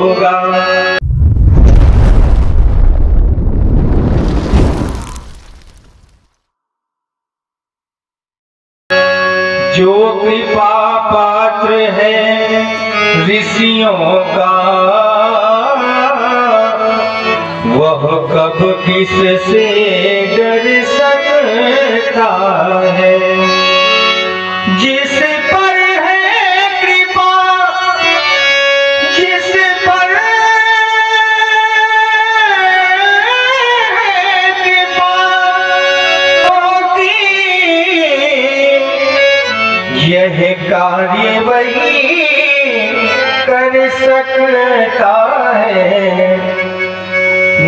होगा। जो कृपा पात्र है ऋषियों का, वह कब किससे डर सकता है। जिस पर है कृपा, जिस पर है कृपा होती, यह कार्य वही कर सकता है।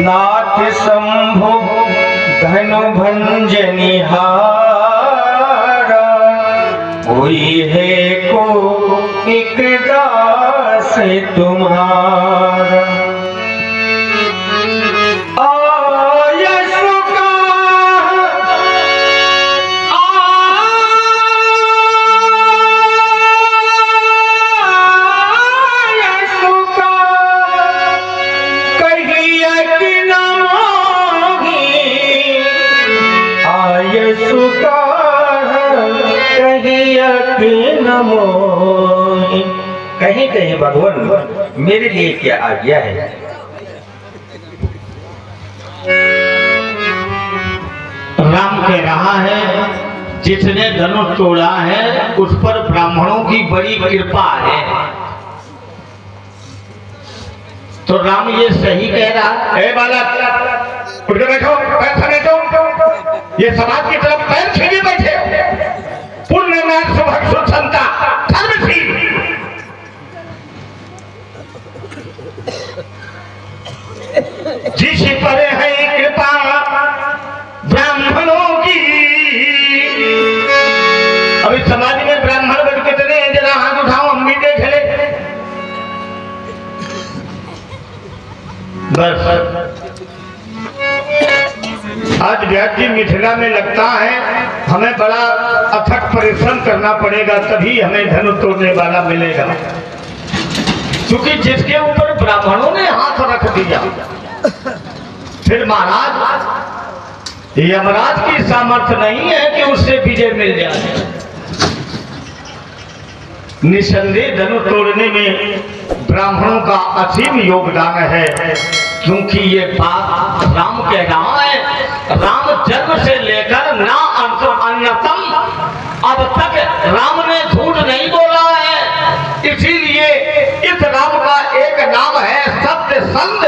नाथ शंभो धनु भंजनिहारा, कोई है को एक दास तुम्हारा। कहीं कहीं भगवान मेरे लिए क्या आज्ञा है। राम कह रहा है जिसने धनुष तोड़ा है उस पर ब्राह्मणों की बड़ी कृपा है। तो राम ये सही कह रहा है। बालक उठ के बैठो, पैर समेटो, ये समाज की तरफ पैर छीने बैठे। पुण्य में सुभग सुसंता धर्मशील, जिस पर है कृपा ब्राह्मणों की। अभी समाज में ब्राह्मण बन कितने हैं, जरा हाथ उठाओ, हम भी देख ले। बस आज व्याख्या मिथिला में लगता है हमें बड़ा अथक परिश्रम करना पड़ेगा, तभी हमें धनुष तोड़ने वाला मिलेगा। क्योंकि जिसके ऊपर ब्राह्मणों ने हाथ रख दिया, फिर महाराज यमराज की सामर्थ्य नहीं है कि उससे विजय मिल जाए। निसंदेह धनुष तोड़ने में ब्राह्मणों का असीम योगदान है। क्योंकि ये बात राम कह रहा है, राम जन्म से लेकर ना अन्यतम अब तक राम ने झूठ नहीं बोला है। इसीलिए इस राम का एक नाम है सत्य संध।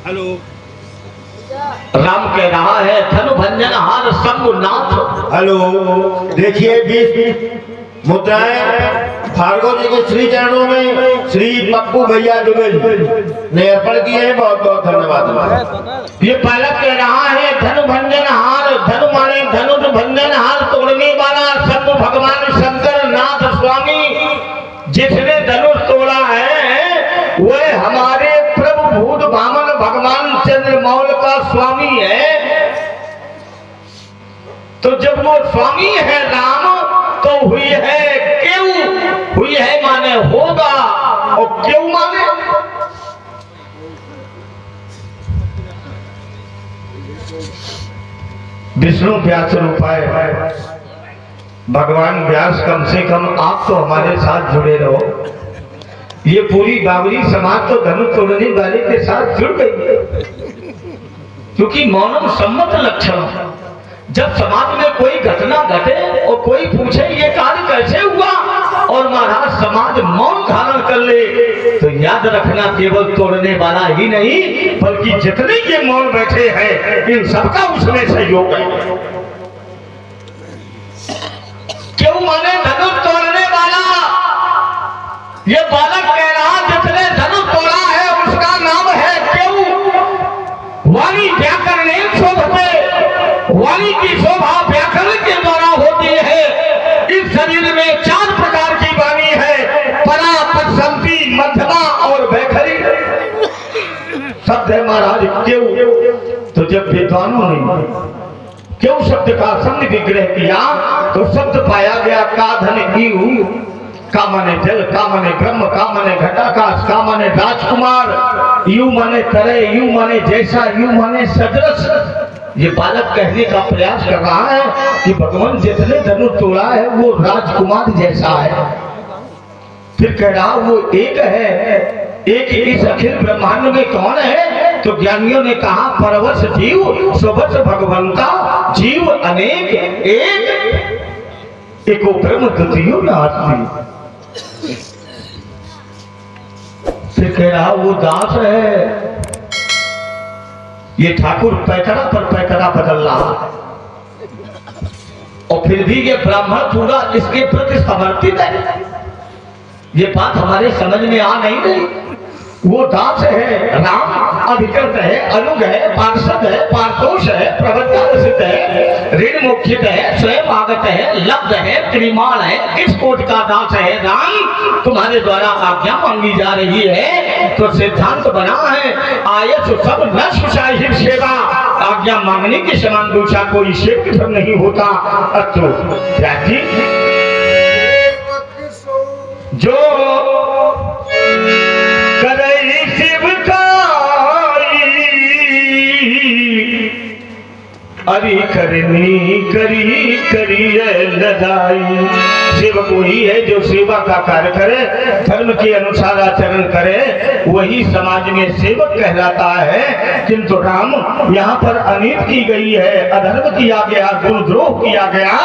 हेलो, राम कह रहा है धनु भंजनहार शंभुनाथ। हेलो, देखिए 20 मुद्राएं भार्गव जी के श्री चरणों में श्री पप्पू भैया दुबे ने अर्पण किए हैं। बहुत बहुत धन्यवाद। ये बालक कह रहा है धनु भंजनहार, धनु माने धनुष भंजनहार तोड़ने वाला शंभु भगवान शंकर नाथ स्वामी। जिसने धनुष तोड़ा है वह हमारे प्रभु भूत भामन भगवान चंद्रमौल का स्वामी है। तो जब वो स्वामी है राम, तो हुई है क्यों, हुई है माने होगा, और क्यों माने विष्णु व्यास रूपाय भगवान व्यास। कम से कम आप तो हमारे साथ जुड़े रहो। ये पूरी बावरी समाज तो धनुष तोड़ने वाले के साथ जुड़ गई है। क्योंकि मौनम सम्मत लक्षण, जब समाज में कोई घटना घटे और कोई पूछे ये कार्य कैसे हुआ और महाराज समाज मौन धारण कर ले, तो याद रखना केवल तोड़ने वाला ही नहीं बल्कि जितने ये मौन बैठे हैं इन सबका उसमें सहयोग है। क्यों माने धनुष तोड़ने वाला? ये बालक कह रहा जिसने धनुष तोड़ा है उसका नाम है क्यों। वाणी व्याकरण शोभते, वाणी की शोभा व्याकरण के द्वारा होती है। इस शरीर में 4 प्रकार की वाणी है, परा, पश्चंती, मध्यमा और वैखरी शब्द है महाराज क्यों। तो जब विद्वानों ने क्यों शब्द का संग विग्रह किया तो शब्द पाया गया का धन ईऊ, का माने जल, का माने ब्रह्म, का माने घटाकाश, का माने राजकुमार, यू माने तरह, यू माने जैसा, यू माने सदृश। ये बालक कहने का प्रयास कर रहा है कि भगवान जिसने धनुष तोड़ा है वो राजकुमार जैसा है। फिर कह रहा वो एक है, एक इस अखिल ब्रह्मांड में कौन है? तो ज्ञानियों ने कहा परवश जीव स्ववश भगवंता, जीव अनेक एक, एको ब्रह्म द्वितीयो नास्ति। फिर कह रहा वो दास है, ये ठाकुर पैकड़ा पर पैकड़ा बदल रहा है और फिर भी ये ब्राह्मण पूरा इसके प्रति समर्पित है। ये बात हमारे समझ में आ नहीं रही। वो दास है, राम अधिकृत है, अनुग है, पार्षद है, पार्थोष है, प्रवृत्त है, ऋण मोक्षित है, स्वयं आगत है, लब्ध है, त्रिमाल है, किस कोट का दास है राम? तुम्हारे द्वारा आज्ञा मांगी जा रही है तो सिद्धांत बना है आयस सब न सुशाही सेवा, आज्ञा मांगने के समान दूसरा कोई सेवक नहीं होता। अतो जी जो करई शिवकाई, अरे करनी करी करिए लदाई। सेवक वही है जो सेवा का कार्य करे, धर्म के अनुसार आचरण करे, वही समाज में सेवक कहलाता है। किंतु राम यहाँ पर अनीत की गई है, अधर्म किया गया, गुरुद्रोह किया गया।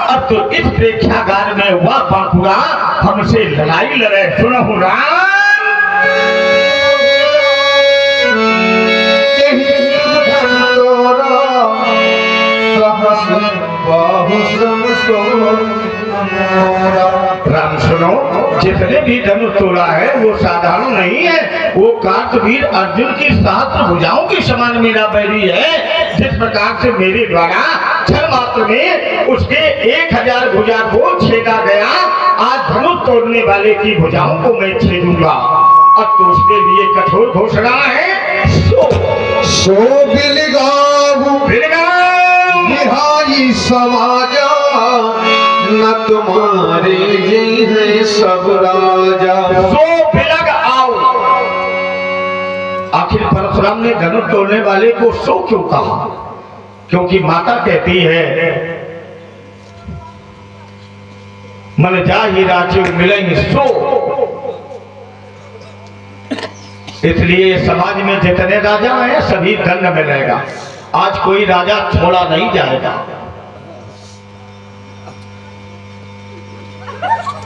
अब तो इस प्रेक्षागार में वह बांकुड़ा हमसे लड़ाई लड़े। सुनो राम, राम सुनो, जितने भी धनुष तोड़ा है वो साधारण नहीं है, वो कार्तवीर अर्जुन की सहस्त्र भुजाओं के समान मेरा बैरी है। जिस प्रकार से मेरे द्वारा क्षण मात्र में उसके 1000 भुजा को छेदा गया, आज धनुष तोड़ने वाले की भुजाओं को मैं छेदूंगा। अब तो उसके लिए कठोर घोषणा है, सो बिहारी समाजा न तुम्हारे यही है सब राजा। सो बिलग आओ। आखिर परशुराम ने धनुष तोड़ने वाले को सो क्यों कहा? क्योंकि माता कहती है मन जा ही राजू मिलेंगे सो। इसलिए समाज में जितने राजा हैं सभी दंड मिलेगा। आज कोई राजा छोड़ा नहीं जाएगा।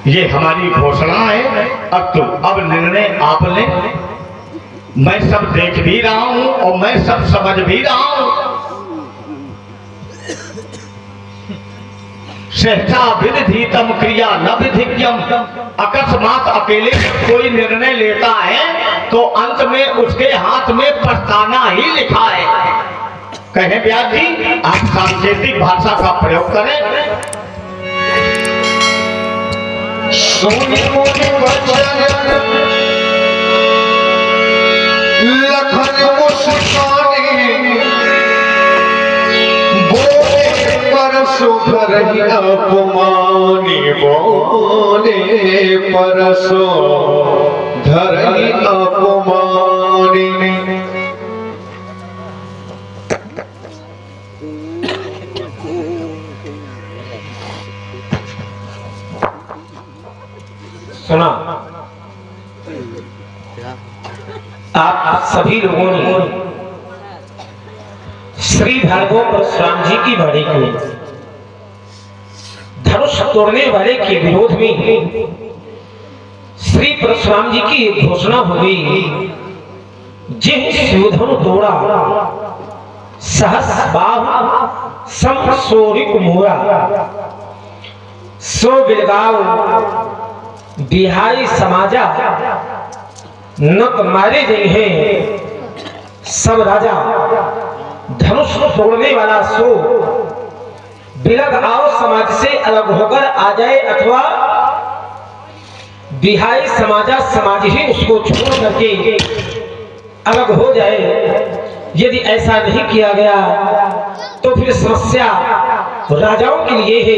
ये हमारी घोषणा है। अब निर्णय आप ले। मैं सब देख भी रहा हूं और मैं सब समझ भी रहा हूं। सहसा विधितम क्रिया न विधिज्ञम। अकस्मात अकेले कोई निर्णय लेता है तो अंत में उसके हाथ में पछताना ही लिखा है। कहें व्यास जी, आप सांकेतिक भाषा का प्रयोग करें। सोनी मोनी वचन लखन मुस्कानी, बोले परसों करही अपमानी, बोले परसों धरही अपमानी। सुना, आप सभी लोगों ने श्री भार्गव परशुराम जी की वाणी को धनुष तोड़ने वाले के विरोध में श्री परशुराम जी की एक घोषणा हो गई, जिन शिवधनु तोड़ा सहस बाहु सम सोरिक मोरा, सो बिलगाओ बिहाई समाजा न तुम्हारे जय है सब राजा। धनुष तोड़ने वाला सो बिलग आओ समाज से अलग होकर आ जाए, अथवा बिहाई समाजा समाज ही उसको छोड़ करके अलग हो जाए। यदि ऐसा नहीं किया गया तो फिर समस्या राजाओं के लिए है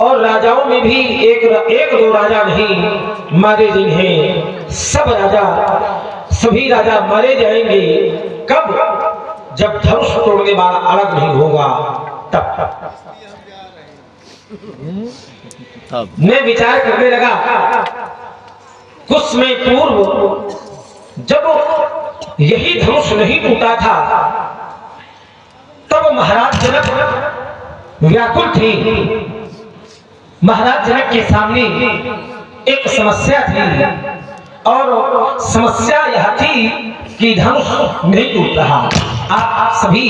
और राजाओं में भी एक दो राजा नहीं मारे जिन्हें सब राजा, सभी राजा मारे जाएंगे। कब? जब धनुष तोड़ने वाला अलग नहीं होगा तब। मैं विचार करने लगा, कुछ समय पूर्व जब यही धनुष नहीं टूटा था तब महाराज जनक व्याकुल थे। महाराज जनक के सामने एक समस्या थी और समस्या यह थी कि धनुष नहीं टूट रहा। आप सभी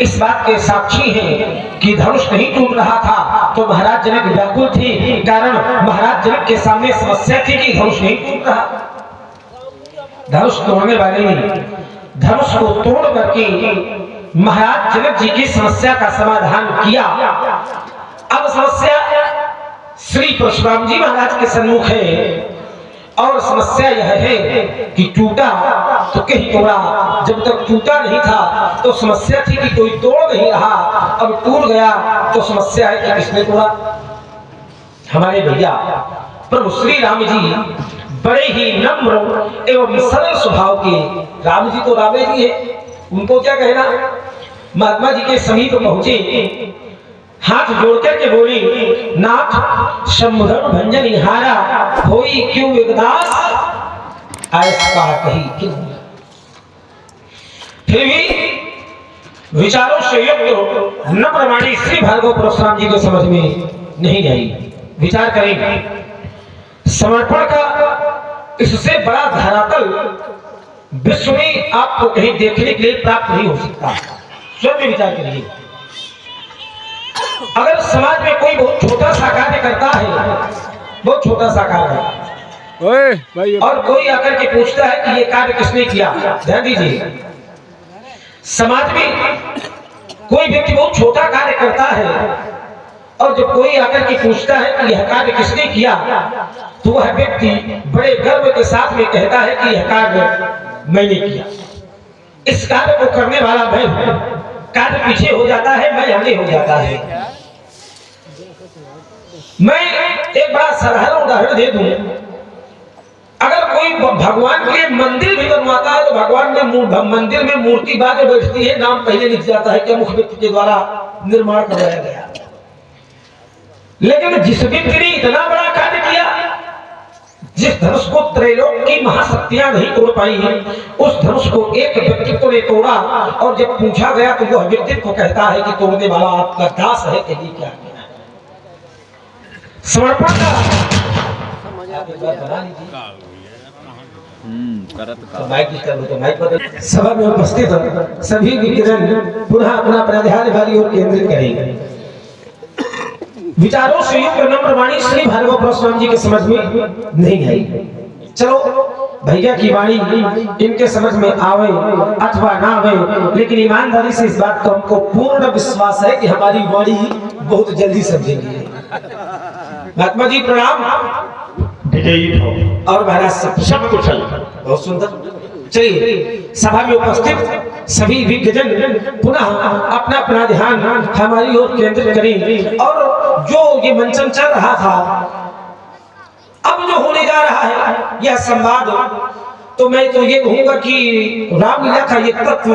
इस बात के साक्षी हैं कि धनुष नहीं टूट रहा था तो महाराज जनक व्याकुल थे, कारण महाराज जनक के सामने समस्या थी कि धनुष नहीं टूट रहा। धनुष तोड़ने वाले ने धनुष को तोड़ करके महाराज जनक जी की समस्या का समाधान किया। अब समस्या श्री परशुराम जी महाराज के सम्मुख है और समस्या यह है कि टूटा तो कहीं तोड़ा। जब तक टूटा नहीं था तो समस्या थी कि कोई तोड़ नहीं रहा, अब टूट गया तो समस्या है कि किसने तोड़ा। हमारे भैया प्रभु श्री राम जी बड़े ही नम्र एवं सरल स्वभाव के। राम जी तो रामे जी है, उनको क्या कहना। महात्मा जी के समीप पहुंचे, हाथ जोड़ करके बोली, नाथ शंभुधन भंजन हारा होई क्यों विगदास ऐसा कही क्यों। फिर भी विचारों से युक्त नम्र वाणी श्री भार्गव परशुराम जी को समझ में नहीं आई। विचार करेंगे, समर्पण का इससे बड़ा धरातल विश्व में आपको कहीं देखने के लिए प्राप्त नहीं हो सकता। स्वयं विचार करिए, अगर समाज में कोई बहुत छोटा सा कार्य करता है, बहुत छोटा सा कार्य, और कोई आकर के पूछता है कि ये कार्य किसने किया, ध्यान दीजिए, समाज में कोई व्यक्ति बहुत छोटा कार्य करता है और जब कोई आकर के पूछता है कि यह कार्य किसने किया तो वह व्यक्ति बड़े गर्व के साथ में कहता है कि यह कार्य मैंने किया। इस कार्य को करने वाला मैं हूं। कार्य पीछे हो जाता है, मैं आगे हो जाता है। मैं एक बड़ा साधारण उदाहरण दे दूं, अगर कोई भगवान के लिए मंदिर भी बनवाता है तो भगवान में मंदिर में मूर्ति बाद में बैठती है, नाम पहले लिख जाता है कि मुख्य व्यक्ति के द्वारा निर्माण करवाया गया। लेकिन जिस व्यक्ति ने इतना बड़ा कार्य किया, जिस धनुष को त्रैलोक की महाशक्तियां नहीं तोड़ पाई, उस धनुष को एक व्यक्तित्व ने तोड़ा और जब पूछा गया तो वह व्यक्तित्व कहता है कि तोड़ने वाला आपका दास है, कहिए क्या किया। समर्पण का सभा में उपस्थित सभी विद्वान पुनः अपना प्राध्यान वाली ओर केंद्रित करेंगे। विचारों से युक्त नम्र वाणी श्री भार्गव परशुराम जी के समझ में नहीं आई। चलो भैया की वाणी इनके समझ में आवे अथवा ना आवे, लेकिन ईमानदारी से इस बात को हमको पूर्ण विश्वास है कि हमारी वाणी बहुत जल्दी समझेंगे। महात्मा जी प्रणाम। और महाराज सब कुशल, बहुत सुंदर। चलिए सभा में उपस्थित सभी विज्ञजन पुनः अपना अपना ध्यान हमारी ओर केंद्रित करें और जो ये मंचन चल रहा था, अब जो होने जा रहा है यह संवाद, तो मैं तो ये कहूंगा कि रामलीला का ये तत्व